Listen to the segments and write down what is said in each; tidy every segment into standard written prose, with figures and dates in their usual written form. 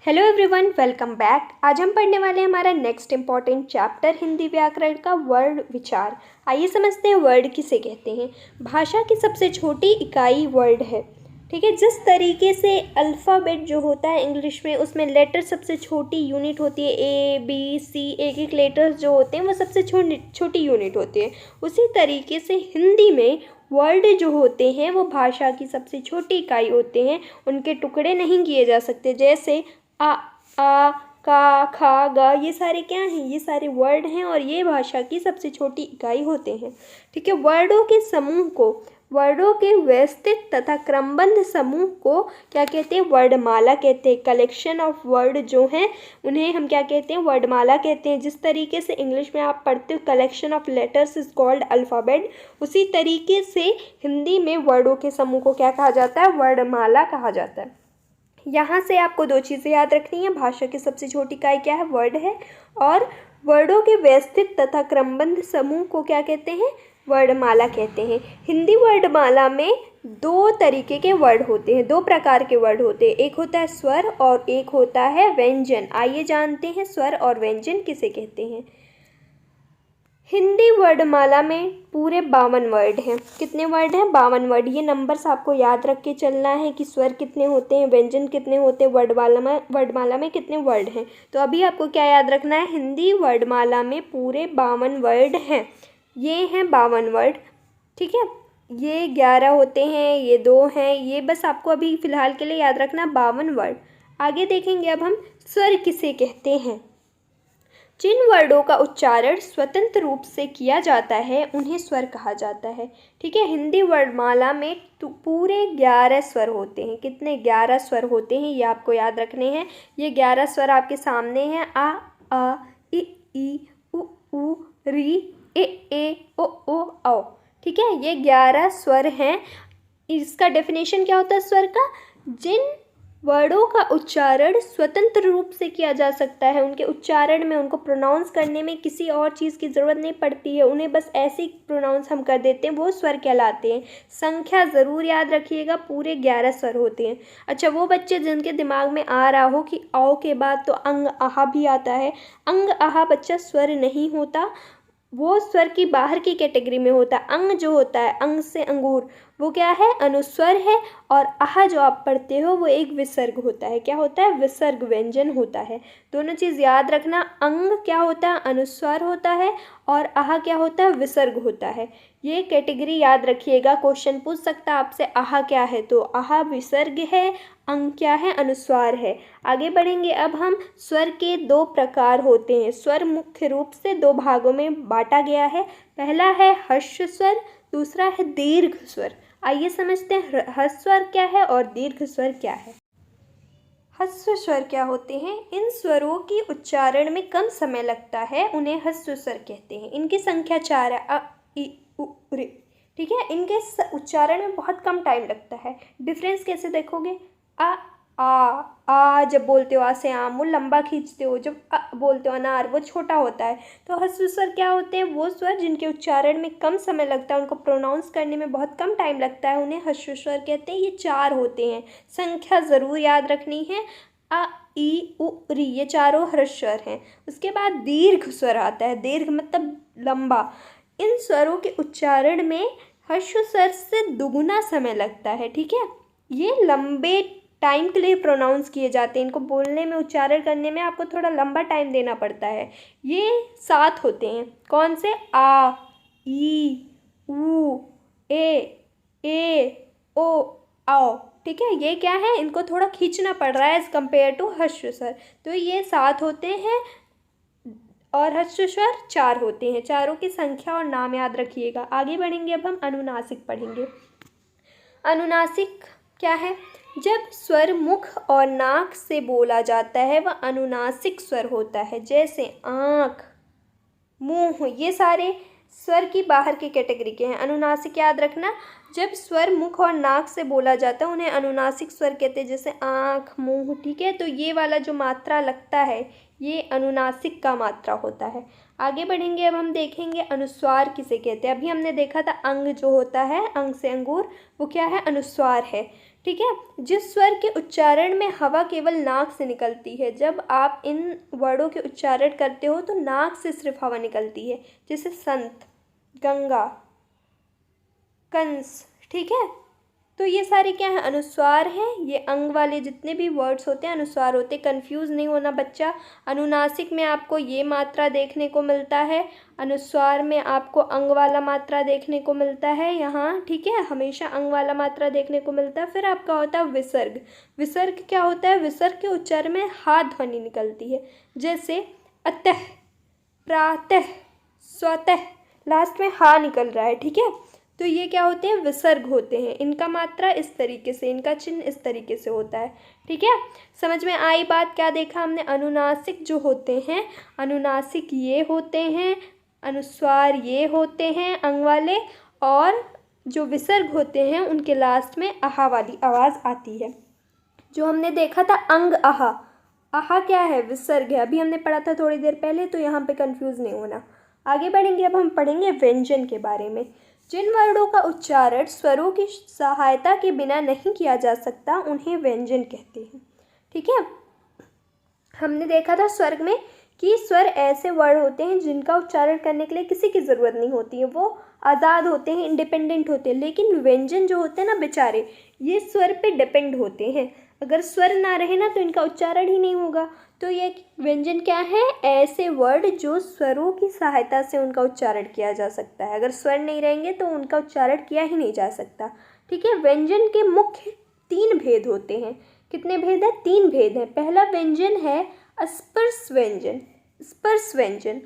Hello everyone, welcome back. आज हम पढ़ने वाले हैं हमारा नेक्स्ट इम्पॉर्टेंट चैप्टर हिंदी व्याकरण का वर्ड विचार। आइए समझते हैं वर्ड किसे कहते हैं। भाषा की सबसे छोटी इकाई वर्ड है। ठीक है, जिस तरीके से अल्फ़ाबेट जो होता है इंग्लिश में, उसमें लेटर सबसे छोटी यूनिट होती है, ए बी सी, एक एक लेटर्स जो होते हैं वो सबसे छोटी यूनिट होती है। उसी तरीके से हिंदी में वर्ड जो होते हैं वो भाषा की सबसे छोटी इकाई होते हैं। उनके टुकड़े नहीं किए जा सकते। जैसे आ का खा गा, ये सारे क्या हैं? ये सारे वर्ड हैं और ये भाषा की सबसे छोटी इकाई होते हैं। ठीक है, वर्डों के समूह को, वर्डों के व्यवस्थित तथा क्रमबद्ध समूह को क्या कहते हैं? वर्डमाला कहते हैं। कलेक्शन ऑफ वर्ड जो हैं उन्हें हम क्या कहते हैं? वर्डमाला कहते हैं। जिस तरीके से इंग्लिश में आप पढ़ते हो collection of letters is called alphabet, उसी तरीके से हिंदी में वर्डों के समूह को क्या कहा जाता है? वर्डमाला कहा जाता है। यहाँ से आपको दो चीज़ें याद रखनी है। भाषा की सबसे छोटी इकाई क्या है? वर्ड है। और वर्डों के व्यवस्थित तथा क्रमबद्ध समूह को क्या कहते हैं? वर्डमाला कहते हैं। हिंदी वर्डमाला में दो तरीके के वर्ड होते हैं, दो प्रकार के वर्ड होते हैं। एक होता है स्वर और एक होता है व्यंजन। आइए जानते हैं स्वर और व्यंजन किसे कहते हैं। हिंदी वर्डमाला में पूरे 52 वर्ड हैं। कितने वर्ड हैं? 52 वर्ड। ये नंबर्स आपको याद रख के चलना है कि स्वर कितने होते हैं, व्यंजन कितने होते हैं, वर्डमाला में कितने वर्ड हैं। तो अभी आपको क्या याद रखना है? हिंदी वर्डमाला में पूरे 52 वर्ड हैं। ये हैं 52 वर्ड। ठीक है, ये 11 होते हैं, ये 2 हैं, ये बस आपको अभी फ़िलहाल के लिए याद रखना 52 वर्ड। आगे देखेंगे अब हम स्वर किसे कहते हैं। जिन वर्डों का उच्चारण स्वतंत्र रूप से किया जाता है उन्हें स्वर कहा जाता है। ठीक है, हिंदी वर्णमाला में पूरे 11 स्वर होते हैं। कितने? 11 स्वर होते हैं, ये आपको याद रखने हैं। ये 11 स्वर आपके सामने हैं। आ ई उ री ए ओ औ। ठीक है, ये 11 स्वर हैं। इसका डेफिनेशन क्या होता है स्वर का? जिन वर्डों का उच्चारण स्वतंत्र रूप से किया जा सकता है, उनके उच्चारण में, उनको प्रोनाउंस करने में किसी और चीज़ की ज़रूरत नहीं पड़ती है, उन्हें बस ऐसे ही प्रोनाउंस हम कर देते हैं, वो स्वर कहलाते हैं। संख्या ज़रूर याद रखिएगा, पूरे 11 स्वर होते हैं। अच्छा, वो बच्चे जिनके दिमाग में आ रहा हो कि औ के बाद तो अंग आहा भी आता है, अंग आहा बच्चा स्वर नहीं होता, वो स्वर की बाहर की कैटेगरी में होता है। अंग जो होता है, अंग से अंगूर, वो क्या है? अनुस्वर है। और आह जो आप पढ़ते हो वो एक विसर्ग होता है। क्या होता है? विसर्ग, व्यंजन होता है। दोनों चीज़ याद रखना। अंग क्या होता है? अनुस्वर होता है। और आह क्या होता है? विसर्ग होता है। ये कैटेगरी याद रखिएगा। क्वेश्चन पूछ सकता है आपसे आह क्या है, तो आह विसर्ग है, अंग क्या है? अनुस्वार है। आगे बढ़ेंगे अब हम। स्वर के दो प्रकार होते हैं। स्वर मुख्य रूप से दो भागों में बांटा गया है। पहला है ह्रस्व स्वर, दूसरा है दीर्घ स्वर। आइए समझते हैं ह्रस्व स्वर क्या है और दीर्घ स्वर क्या है। ह्रस्व स्वर क्या होते हैं? इन स्वरों के उच्चारण में कम समय लगता है, उन्हें ह्रस्व स्वर कहते हैं। इनकी संख्या 4 है। अ इ उ ऋ। ठीक है, इनके उच्चारण में बहुत कम टाइम लगता है। डिफरेंस कैसे देखोगे? आ जब बोलते हो आ से आम, वो लंबा खींचते हो। जब अ बोलते हो अनार, वो छोटा होता है। तो ह्रस्व स्वर क्या होते हैं? वो स्वर जिनके उच्चारण में कम समय लगता है, उनको प्रोनाउंस करने में बहुत कम टाइम लगता है, उन्हें ह्रस्व स्वर कहते हैं। ये 4 होते हैं। संख्या ज़रूर याद रखनी है। अ ई उ री, ये चारों ह्रस्व स्वर हैं। उसके बाद दीर्घ स्वर आता है। दीर्घ मतलब लंबा। इन स्वरों के उच्चारण में ह्रस्व स्वर से दुगुना समय लगता है। ठीक है, ये लंबे टाइम के लिए प्रोनाउंस किए जाते हैं। इनको बोलने में, उच्चारण करने में आपको थोड़ा लंबा टाइम देना पड़ता है। ये 7 होते हैं। कौन से? आ ई उ ए ओ आओ। ठीक है, ये क्या है? इनको थोड़ा खींचना पड़ रहा है एज़ कम्पेयर टू ह्रस्व स्वर। तो ये 7 होते हैं और ह्रस्व स्वर 4 होते हैं। चारों की संख्या और नाम याद रखिएगा। आगे बढ़ेंगे अब हम अनुनासिक पढ़ेंगे। अनुनासिक क्या है? जब स्वर मुख और नाक से बोला जाता है वह अनुनासिक स्वर होता है। जैसे आँख, मुंह, ये सारे स्वर की बाहर की कैटेगरी के हैं। अनुनासिक याद रखना। जब स्वर मुख और नाक से बोला जाता है उन्हें अनुनासिक स्वर कहते हैं। जैसे आँख, मुंह। ठीक है, तो ये वाला जो मात्रा लगता है ये अनुनासिक का मात्रा होता है। आगे बढ़ेंगे अब हम देखेंगे अनुस्वार किसे कहते हैं। अभी हमने देखा था अंग जो होता है, अंग से अंगूर, वो क्या है? अनुस्वार है। ठीक है। जिस स्वर के उच्चारण में हवा केवल नाक से निकलती है, जब आप इन वर्डों के उच्चारण करते हो तो नाक से सिर्फ हवा निकलती है, जैसे संत, गंगा, कंस। ठीक है, तो ये सारे क्या हैं, अनुस्वार हैं। ये अंग वाले जितने भी वर्ड्स होते हैं अनुस्वार होते हैं। कंफ्यूज नहीं होना बच्चा। अनुनासिक में आपको ये मात्रा देखने को मिलता है, अनुस्वार में आपको अंग वाला मात्रा देखने को मिलता है यहाँ। ठीक है, हमेशा अंग वाला मात्रा देखने को मिलता है। फिर आपका होता है विसर्ग। विसर्ग क्या होता है, विसर्ग के उच्चारण में हा ध्वनि निकलती है, जैसे अतः, प्रातः, स्वतः, लास्ट में हा निकल रहा है। ठीक है, तो ये क्या होते हैं, विसर्ग होते हैं। इनका मात्रा इस तरीके से, इनका चिन्ह इस तरीके से होता है। ठीक है, समझ में आई बात। क्या देखा हमने, अनुनासिक जो होते हैं, अनुनासिक ये होते हैं, अनुस्वार ये होते हैं अंग वाले, और जो विसर्ग होते हैं उनके लास्ट में आहा वाली आवाज़ आती है। जो हमने देखा था अंग आहा, आहा क्या है, विसर्ग है। अभी हमने पढ़ा था थोड़ी देर पहले, तो यहाँ पे कंफ्यूज नहीं होना। आगे बढ़ेंगे, अब हम पढ़ेंगे व्यंजन के बारे में। जिन वर्णों का उच्चारण स्वरों की सहायता के बिना नहीं किया जा सकता उन्हें व्यंजन कहते हैं। ठीक है, हमने देखा था स्वर्ग में कि स्वर ऐसे वर्ड होते हैं जिनका उच्चारण करने के लिए किसी की ज़रूरत नहीं होती है, वो आज़ाद होते हैं, इंडिपेंडेंट होते हैं। लेकिन व्यंजन जो होते हैं ना बेचारे, ये स्वर पे डिपेंड होते हैं। अगर स्वर ना रहे ना तो इनका उच्चारण ही नहीं होगा। तो ये व्यंजन क्या है, ऐसे वर्ड जो स्वरों की सहायता से उनका उच्चारण किया जा सकता है। अगर स्वर नहीं रहेंगे तो उनका उच्चारण किया ही नहीं जा सकता। ठीक है, व्यंजन के मुख्य 3 भेद होते हैं। कितने भेद हैं, 3 भेद हैं। पहला व्यंजन है स्पर्श व्यंजन। स्पर्श व्यंजन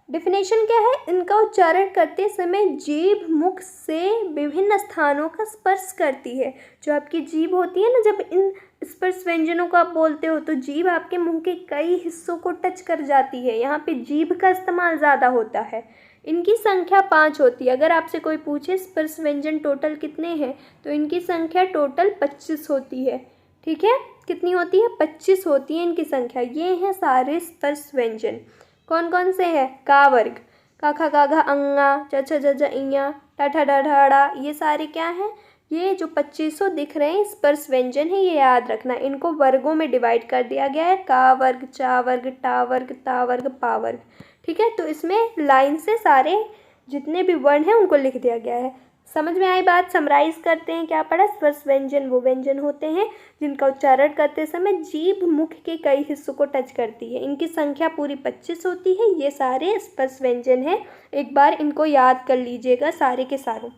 डिफिनेशन क्या है, इनका उच्चारण करते समय जीभ मुख से विभिन्न स्थानों का स्पर्श करती है। जो आपकी जीभ होती है ना, जब इन स्पर्श व्यंजनों को आप बोलते हो तो जीभ आपके मुंह के कई हिस्सों को टच कर जाती है। यहाँ पे जीभ का इस्तेमाल ज़्यादा होता है। इनकी संख्या 5 होती है। अगर आपसे कोई पूछे स्पर्श व्यंजन टोटल कितने हैं, तो इनकी संख्या टोटल 25 होती है। ठीक है, कितनी होती है, 25 होती है इनकी संख्या। ये हैं सारे स्पर्श व्यंजन। कौन कौन से हैं, का वर्ग, का खा गा घा अंगा, च छ ज ज इया, टा ठा डा ढा डा, ये सारे क्या हैं, ये जो 2500 दिख रहे हैं स्पर्श व्यंजन है। ये याद रखना, इनको वर्गों में डिवाइड कर दिया गया है, का वर्ग, चा वर्ग, टा वर्ग, ता वर्ग, पा वर्ग। ठीक है, तो इसमें लाइन से सारे जितने भी वर्ण हैं उनको लिख दिया गया है। समझ में आई बात। समराइज करते हैं, क्या पढ़ा, स्पर्श व्यंजन वो व्यंजन होते हैं जिनका उच्चारण करते समय जीभ मुख के कई हिस्सों को टच करती है। इनकी संख्या पूरी 25 होती है। ये सारे स्पर्श व्यंजन हैं, एक बार इनको याद कर लीजिएगा सारे के सारे।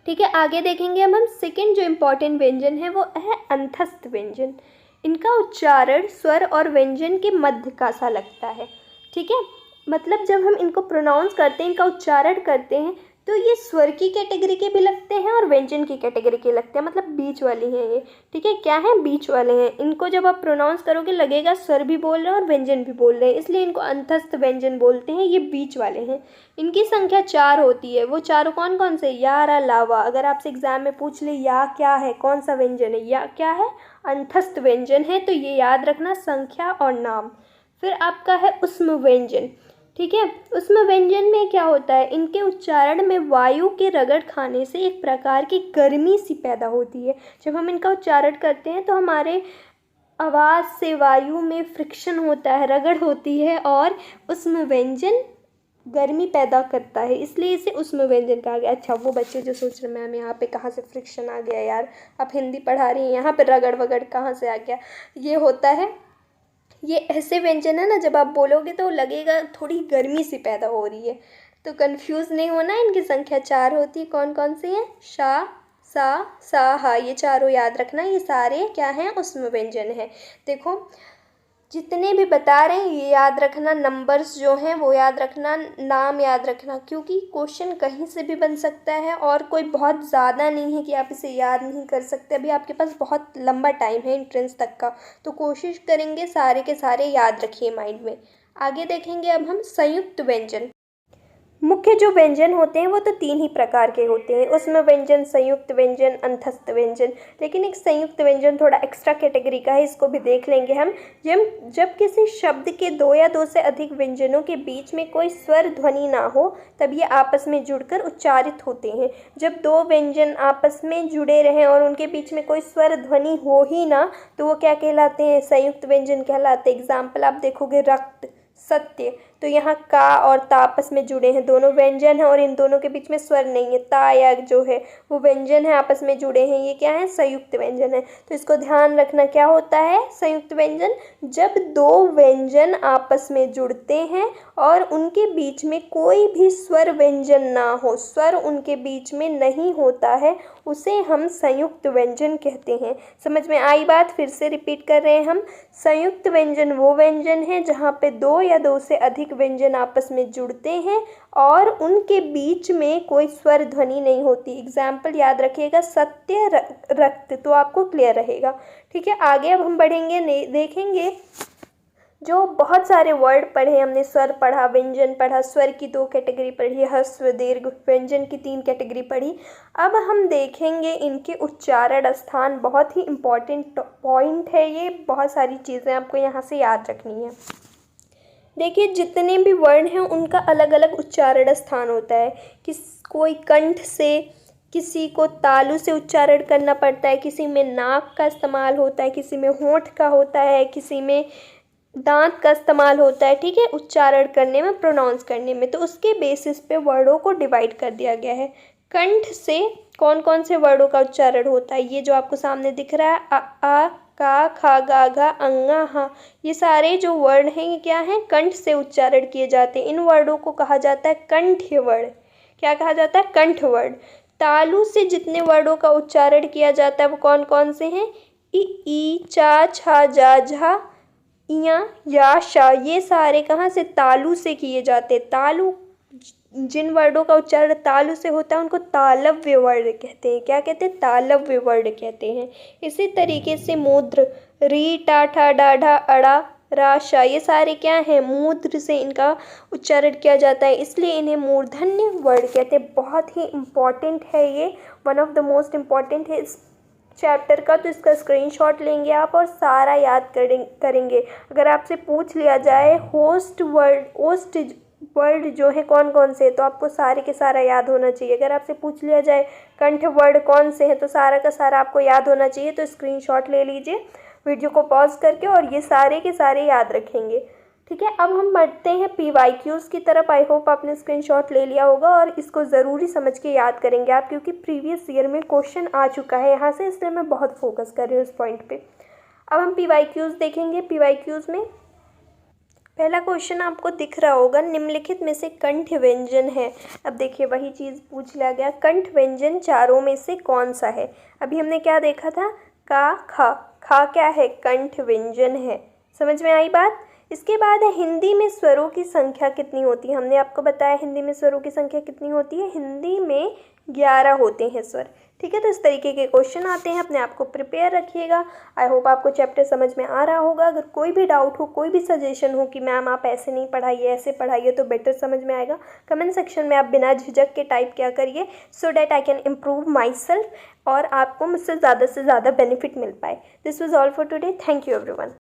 ठीक है, आगे देखेंगे अब हम सेकंड जो इम्पॉर्टेंट व्यंजन है वो है अंतस्थ व्यंजन। इनका उच्चारण स्वर और व्यंजन के मध्य का सा लगता है। ठीक है, मतलब जब हम इनको प्रोनाउंस करते हैं, इनका उच्चारण करते हैं, तो ये स्वर की कैटेगरी के भी लगते हैं और व्यंजन की कैटेगरी के लगते हैं, मतलब बीच वाले हैं ये। ठीक है, क्या है, बीच वाले हैं। इनको जब आप प्रोनाउंस करोगे लगेगा स्वर भी बोल रहे हैं और व्यंजन भी बोल रहे हैं, इसलिए इनको अंतस्थ व्यंजन बोलते हैं। ये बीच वाले हैं। इनकी संख्या 4 होती है। वो चारों कौन कौन से, या, रा, लावा। अगर आपसे एग्जाम में पूछ ले या क्या है, कौन सा व्यंजन है, या क्या है, अंतस्थ व्यंजन है, तो ये याद रखना, संख्या और नाम। फिर आपका है उष्म व्यंजन। ठीक है, उसमें व्यंजन में क्या होता है, इनके उच्चारण में वायु के रगड़ खाने से एक प्रकार की गर्मी सी पैदा होती है। जब हम इनका उच्चारण करते हैं तो हमारे आवाज़ से वायु में फ्रिक्शन होता है, रगड़ होती है, और उसमें व्यंजन गर्मी पैदा करता है, इसलिए इसे उष्म व्यंजन कहा गया। अच्छा, वो बच्चे जो सोच रहे मैम यहाँ पे कहाँ से फ्रिक्शन आ गया यार, आप हिंदी पढ़ा रही हैं, यहाँ पे रगड़ वगड़ कहाँ से आ गया, ये होता है, ये ऐसे व्यंजन है ना, जब आप बोलोगे तो लगेगा थोड़ी गर्मी सी पैदा हो रही है। तो कंफ्यूज नहीं होना, इनकी संख्या 4 होती है। कौन कौन सी है, शा, सा, सा, हा, ये चारों याद रखना। ये सारे क्या हैं, उष्म व्यंजन है। देखो जितने भी बता रहे हैं ये याद रखना, नंबर्स जो हैं वो याद रखना, नाम याद रखना, क्योंकि क्वेश्चन कहीं से भी बन सकता है और कोई बहुत ज़्यादा नहीं है कि आप इसे याद नहीं कर सकते। अभी आपके पास बहुत लंबा टाइम है एंट्रेंस तक का, तो कोशिश करेंगे सारे के सारे याद रखिए माइंड में। आगे देखेंगे अब हम संयुक्त व्यंजन। मुख्य जो व्यंजन होते हैं वो तो 3 ही प्रकार के होते हैं, उसमें व्यंजन, संयुक्त व्यंजन, अंतस्थ व्यंजन। लेकिन एक संयुक्त व्यंजन थोड़ा एक्स्ट्रा कैटेगरी का है, इसको भी देख लेंगे हम। जब किसी शब्द के 2 या 2 से अधिक व्यंजनों के बीच में कोई स्वर ध्वनि ना हो तब ये आपस में जुड़कर उच्चारित होते हैं। जब 2 व्यंजन आपस में जुड़े रहें और उनके बीच में कोई स्वर ध्वनि हो ही ना तो वो क्या कहलाते हैं? संयुक्त व्यंजन कहलाते हैं। एग्जाम्पल आप देखोगे, रक्त, सत्य। तो यहाँ का और ता आपस में जुड़े हैं, दोनों व्यंजन हैं और इन दोनों के बीच में स्वर नहीं है। ता या जो है वो व्यंजन है, आपस में जुड़े हैं, ये क्या है? संयुक्त व्यंजन है। तो इसको ध्यान रखना, क्या होता है संयुक्त व्यंजन? जब 2 व्यंजन आपस में जुड़ते हैं और उनके बीच में कोई भी स्वर व्यंजन ना हो, स्वर उनके बीच में नहीं होता है, उसे हम संयुक्त व्यंजन कहते हैं। समझ में आई बात? फिर से रिपीट कर रहे हैं हम। संयुक्त व्यंजन वो व्यंजन है जहाँ पे 2 या 2 से अधिक व्यंजन आपस में जुड़ते हैं और उनके बीच में कोई स्वर ध्वनि नहीं होती। एग्जाम्पल याद रखिएगा, सत्य, रक्त, तो आपको क्लियर रहेगा। ठीक है, आगे अब हम बढ़ेंगे, देखेंगे जो बहुत सारे वर्ड पढ़े हमने। स्वर पढ़ा, व्यंजन पढ़ा, स्वर की 2 कैटेगरी पढ़ी, ह्रस्व, दीर्घ, व्यंजन की 3 कैटेगरी पढ़ी। अब हम देखेंगे इनके उच्चारण स्थान। बहुत ही इम्पॉर्टेंट पॉइंट है ये, बहुत सारी चीज़ें आपको यहाँ से याद रखनी है। देखिए, जितने भी वर्ण हैं उनका अलग अलग उच्चारण स्थान होता है। कोई कंठ से, किसी को तालु से उच्चारण करना पड़ता है, किसी में नाक का इस्तेमाल होता है, किसी में होंठ का होता है, किसी में दांत का इस्तेमाल होता है। ठीक है, उच्चारण करने में, प्रोनाउंस करने में। तो उसके बेसिस पे वर्डों को डिवाइड कर दिया गया है। कंठ से कौन कौन से वर्डों का उच्चारण होता है? ये जो आपको सामने दिख रहा है, अ, आ, का, खा, गा, घा, अंगा, हा, ये सारे जो वर्ण हैं ये क्या हैं? कंठ से उच्चारण किए जाते हैं। इन वर्डों को कहा जाता है कंठ्य वर्ण। क्या कहा जाता है? कंठ वर्ण। तालु से जितने वर्डों का उच्चारण किया जाता है वो कौन कौन से हैं? ई, चा, छा, जा, झा, इया, या, शा, ये सारे कहाँ से? तालु से किए जाते हैं। तालु, जिन वर्डों का उच्चारण तालु से होता है उनको तालव्य वर्ण कहते हैं। क्या कहते हैं? तालव्य वर्ण कहते हैं। इसी तरीके से मूर्ध, री, टा, ठा, डा, ढा, अड़ा, रा, शा, ये सारे क्या हैं? मूर्ध से इनका उच्चारण किया जाता है, इसलिए इन्हें मूर्धन्य वर्ण कहते हैं। बहुत ही इम्पॉर्टेंट है ये, one of the most important है इस चैप्टर का। तो इसका स्क्रीनशॉट लेंगे आप और सारा याद करेंगे। अगर आपसे पूछ लिया जाए होस्ट वर्ड जो है कौन कौन से, तो आपको सारे के सारा याद होना चाहिए। अगर आपसे पूछ लिया जाए कंठ वर्ड कौन से हैं, तो सारा का सारा आपको याद होना चाहिए। तो स्क्रीनशॉट ले लीजिए वीडियो को पॉज करके और ये सारे के सारे याद रखेंगे। ठीक है, अब हम बढ़ते हैं PYQs की तरफ। आई होप आपने स्क्रीनशॉट ले लिया होगा और इसको ज़रूरी समझ के याद करेंगे आप, क्योंकि प्रीवियस ईयर में क्वेश्चन आ चुका है यहाँ से, इसलिए मैं बहुत फोकस कर रही हूँ इस पॉइंट पे। अब हम PYQs देखेंगे। PYQs में पहला क्वेश्चन आपको दिख रहा होगा, निम्नलिखित में से कंठ व्यंजन है। अब देखिए वही चीज़ पूछ लिया गया, कंठ व्यंजन चारों में से कौन सा है? अभी हमने क्या देखा था? का, खा। खा क्या है? कंठ व्यंजन है। समझ में आई बात? इसके बाद है हिंदी में स्वरों की संख्या कितनी होती है? हमने आपको बताया हिंदी में स्वरों की संख्या कितनी होती है। हिंदी में 11 होते हैं स्वर। ठीक है, तो इस तरीके के क्वेश्चन आते हैं, अपने आप को प्रिपेयर रखिएगा। आई होप आपको चैप्टर समझ में आ रहा होगा। अगर कोई भी डाउट हो, कोई भी सजेशन हो कि मैम आप ऐसे नहीं पढ़ाइए, ऐसे पढ़ाइए तो बेटर समझ में आएगा, कमेंट सेक्शन में आप बिना झिझक के टाइप क्या करिए, so that I can improve my self और आपको मुझसे ज़्यादा से ज़्यादा बेनिफिट मिल पाए। This was all for today. Thank you everyone.